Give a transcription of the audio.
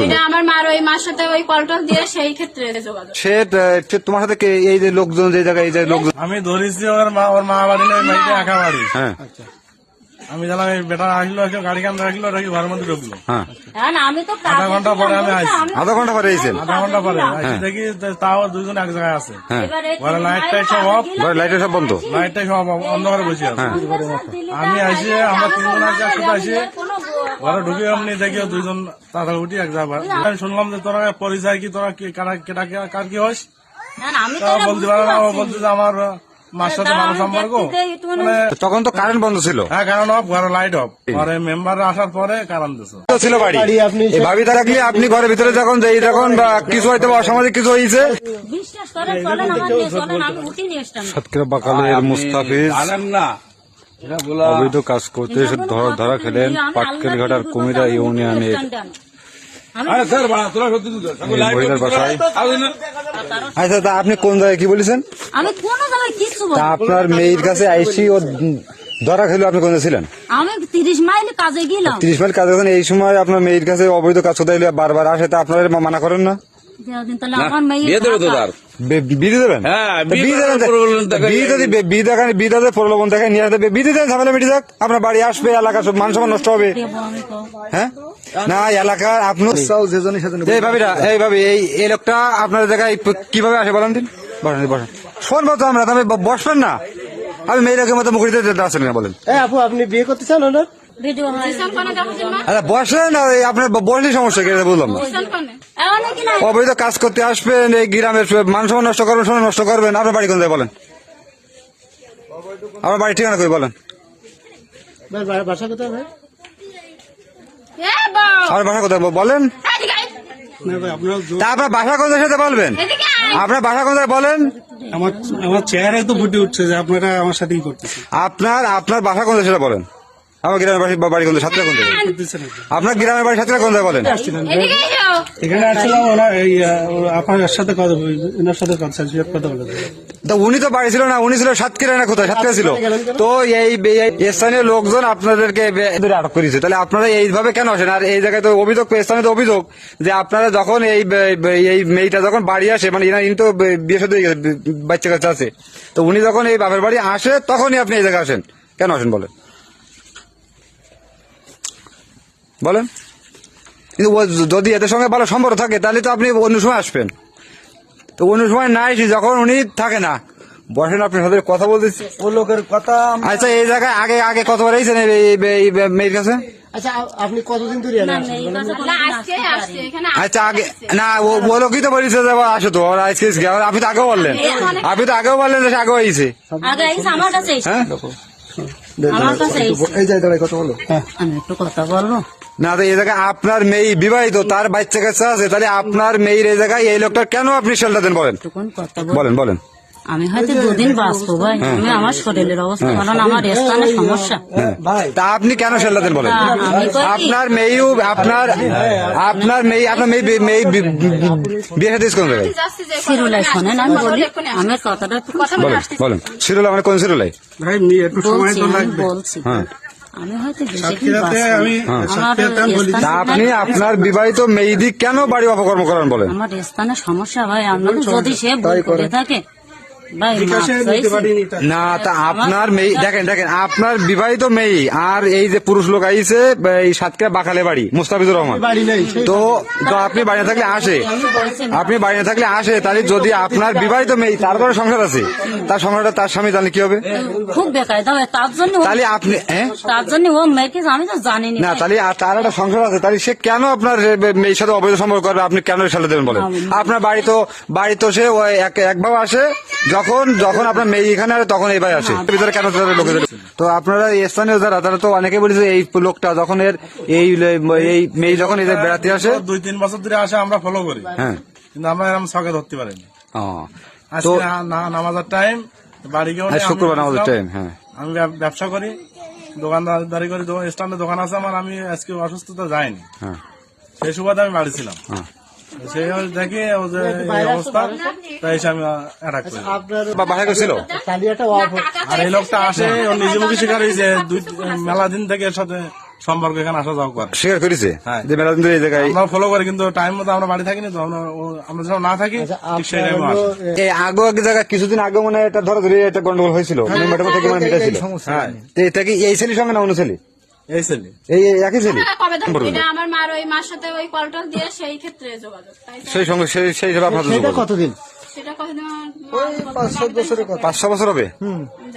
এটা আমার মার ওই মার সাথে ওই কলটল দিয়ে সেই ক্ষেত্রে যোগাযোগ। সে তোমার সাথে এই যে লোকজন যে জায়গায় এই যে লোকজন আমি ধরেছি ওর মা বাড়ি না, ওই মেয়েটা একা বাড়ি। হ্যাঁ আমি জানলাম এই বেটা আসলো, গাড়ি কান রাখলো, রাখি ঘরের মধ্যে ঢুকলো। হ্যাঁ আমি তো আধা ঘন্টা পরে আমি আসছি, আধা ঘন্টা পরে এসেছেন। আধা ঘন্টা পরে আসি দেখি তাও দুজন এক জায়গায় আছে। হ্যাঁ ঘরে লাইটটাই সব অফ, ঘরের লাইটের সব বন্ধ। লাইটটাই সব অন্ধকারে বসে আছে। আমি আসি, আমরা তিনজন আসি, একসাথে আসি ঘরে ঢুকে এমনি দেখি দুইজন তাড়াতাড়ি উঠি এক জায়গায়। আমি শুনলাম যে তোরা পরিচয় কি, তোরা কি কার কি হস, বলতে পারে না। ও বলছে যে আমার মার সাথে ভালো সম্পর্ক। তখন তো কারেন্ট বন্ধ ছিল। হ্যাঁ কারণ অফ, ঘরে লাইট অফ। পরে মেম্বার আসার পরে কারণ দিচ্ছে ছিল বাড়ি। এই ভাবি থাকলে আপনি ঘরের ভিতরে যখন যাই তখন বা কিছু হয়তো অসামাজিক কিছু হয়েছে। সাতক্ষীরা বাকালের মুস্তাফিজ অবৈধ কাজ করতে এসে ধরা খেলেন পাটকেলঘাটার কুমিরা ইউনিয়নের মহিলার বাসায়। আচ্ছা তা আপনি কোন জায়গায় কি বলেছেন? আমি কোন জায়গায় কিছু বলি। আপনার মেয়ের কাছে আইসি ও ধরা খেলো, আপনি কোথায় ছিলেন? আমি 30 মাইল কাজে গেলাম। 30 মাইল কাজে গেছেন, এই সময় আপনার মেয়ের কাছে অবৈধ কাজ করতে এলে বারবার আসে, তা আপনারা মানা করেন না? তাহলে আমার মেয়ে বিধি দেবেন? বিধাতে প্রলোভন দেখে নিয়ে আসবে, বিধি দেন, ঝামেলা মিটে যাক। আপনার বাড়ি আসবে, এলাকা সব মান সম্মান নষ্ট হবে। হ্যাঁ না এলাকার আপনার এই ভাবিরা, এই ভাবি এই লোকটা আপনার জায়গায় কিভাবে আসে বলেন দিন? বসেন বসেন, শুনবো তো আমরা, তবে বসবেন না। আমি মেয়েরাকে মতো মুখরিতে আসেন না বলেন। আপু আপনি বিয়ে করতে চান ওনার? আচ্ছা বসেন, আপনার বসলে সমস্যা কি বুঝলাম না। অবৈধ কাজ করতে আসবেন, এই গ্রামের মান সম্মান নষ্ট করবেন, সময় নষ্ট করবেন। আপনার বাড়ি কোন জায়গায় বলেন? আমার বাড়ি ঠিকানা কই বলেন? বাসা কোথায় ভাই? আমার বাসা কোথায় বলেন? তা আপনার বাসা কোথায় সেটা বলবেন? আপনার বাসা কোথায় বলেন? আমার চেহারায় তো ফুটে উঠছে যে আপনারা আমার সাথেই করতেছেন। আপনার বাসা কোথায় সেটা বলেন? আমার গ্রামের বাড়ি কোন সাতক্ষীরা কোন জায়গায়? আপনার গ্রামের বাড়ি সাতক্ষীরা কোন জায়গায় বলেন? এখানে আসছিলাম আপনার সাথে ওনার সাথে কথা বলে। তা উনি তো বাড়ি ছিল না, উনি ছিল সাতক্ষীরা না কোথায়? সাতক্ষীরা ছিল। তো এই স্থানীয় লোকজন আপনাদেরকে আটক করেছে, তাহলে আপনারা এইভাবে কেন আসেন? আর এই জায়গায় তো অভিযোগ, স্থানীয় অভিযোগ যে আপনারা যখন এই মেয়েটা যখন বাড়ি আসে, মানে ইনি তো বিয়ে সাথে বাচ্চা কাচ্চা আছে, তো উনি যখন এই বাপের বাড়ি আসে তখনই আপনি এই জায়গায় আসেন। কেন আসেন বলেন? বলেন। কিন্তু যদি এদের সঙ্গে ভালো সম্পর্ক থাকে তাহলে তো আপনি অন্য সময় আসবেন। তো অন্য সময় না এসে যখন উনি থাকে না, বসেন, আপনার সাথে কথা বলতেছি। ও লোকের কথা। আচ্ছা এই জায়গায় আগে কতবার এসেছেন এই মেয়ের কাছে? আচ্ছা আপনি কতদিন ধরে আচ্ছা আগে না ও লোকই তো বলেছে যে আসো তো আজকে, আপনি তো আগেও বললেন, যে সে আগেও এসেছে। হ্যাঁ এই জায়গায় কথা বলো। আমি একটু কথা বলবো না, তো এই জায়গায় আপনার মেয়ে বিবাহিত, তার বাচ্চা কাচ্চা আছে, তাহলে আপনার মেয়ের এই জায়গায় এই লোকটা কেন আপনি শেল্টার দেন বলেন? বলেন। আমি হয়তো দুদিন বাঁচবো ভাই, আমি আমার শরীরের অবস্থা ভালো না, আমার স্থানে সমস্যা। তা আপনি কেন শেল্টার দেন বলেন? আপনার মেয়ে বিয়ে সাথে কোন জায়গায়? শিরুলাই শোনেন, আমি বলি, আমার কথাটা বলেন। শিরুলাই মানে কোন শিরুলাই? ভাই একটু সময় তো লাগবে। বলছি আমি হয়তো তা আপনি আপনার বিবাহিত মেয়েদি কেন বাড়ি অপকর্ম করেন বলেন? আমার স্থানে সমস্যা ভাই, আপনাদের যদি সে ভুল করে থাকে না, তা আপনার মেয়ে দেখেন আপনার বিবাহিত মেয়ে আর এই যে পুরুষ লোক আইছে এই সাতক্ষীরা বাকালে বাড়ি মুস্তাফিজুর রহমান, তো আপনি বাড়ি না থাকলে আসে, তাহলে যদি আপনার বিবাহিত মেয়ে তারপরে সংসার আছে, তার সংসারটা তার স্বামী জানলে কি হবে? খুব বেকায়দা, তার জন্য ও মেয়েকে আমি তো জানি না, তাহলে তার একটা সংসার আছে, তাহলে সে কেন আপনার মেয়ের সাথে অবৈধ সম্পর্ক করবে? আপনি কেন সাথে দেবেন বলেন? আপনার বাড়ি তো সে একভাবে আসে, যখন আপনার মেয়ে এখানে আসে তখন এই ভাই আসে ভিতরে কেন লোকেদের? তো আপনারা স্থানীয় যারা, তারা তো অনেকে বলেছে এই লোকটা যখন এই মেয়ে যখন এই বেড়াতে আসে 2-3 বছর ধরে আসে, আমরা ফলো করি। হ্যাঁ, কিন্তু আমরা এরকম ছকে ধরতে পারিনি। তো নামাজের টাইম বাড়ি গিয়ে শুক্রবার নামাজের টাইম। হ্যাঁ, আমি ব্যবসা করি, দোকানদারি করি, স্ট্যান্ডে দোকান আছে আমার। আমি আজকে অসুস্থতা যাইনি, সেই সুবাদে আমি বাড়ি ছিলাম। সেই দেখি অবস্থা, তাই এসে আমি অ্যাটাক করি। আর এই লোকটা আসে, ওর নিজে মুখে স্বীকার হয়েছে মেলা দিন থেকে এর সাথে সম্পর্ক এখানে আসা যাওয়া করে। স্বীকার করেছে হ্যাঁ। যে মেলা দিন ধরে এই জায়গায় আমরা ফলো করি, কিন্তু টাইম মতো আমরা বাড়ি থাকি না, তো আমরা যখন না থাকি ঠিক সেই টাইমে আসে। এই আগে এক জায়গায় কিছুদিন আগে মানে এটা ধরাধরি একটা গন্ডগোল হয়েছিল ম্যাডাম থেকে মানে মিটাছিল। হ্যাঁ, তো এটা কি এই ছেলের সঙ্গে না অন্য ছেলে? এই ছেলে এই এই একই ছেলে কবে এটা আমার মার ওই মার সাথে ওই কলটল দিয়ে সেই ক্ষেত্রে যোগাযোগ, তাই তো? সেই সঙ্গে সেই হিসাবে আপনাদের যোগাযোগ। কতদিন? সেটা কতদিন 5-6 বছর হবে। যা।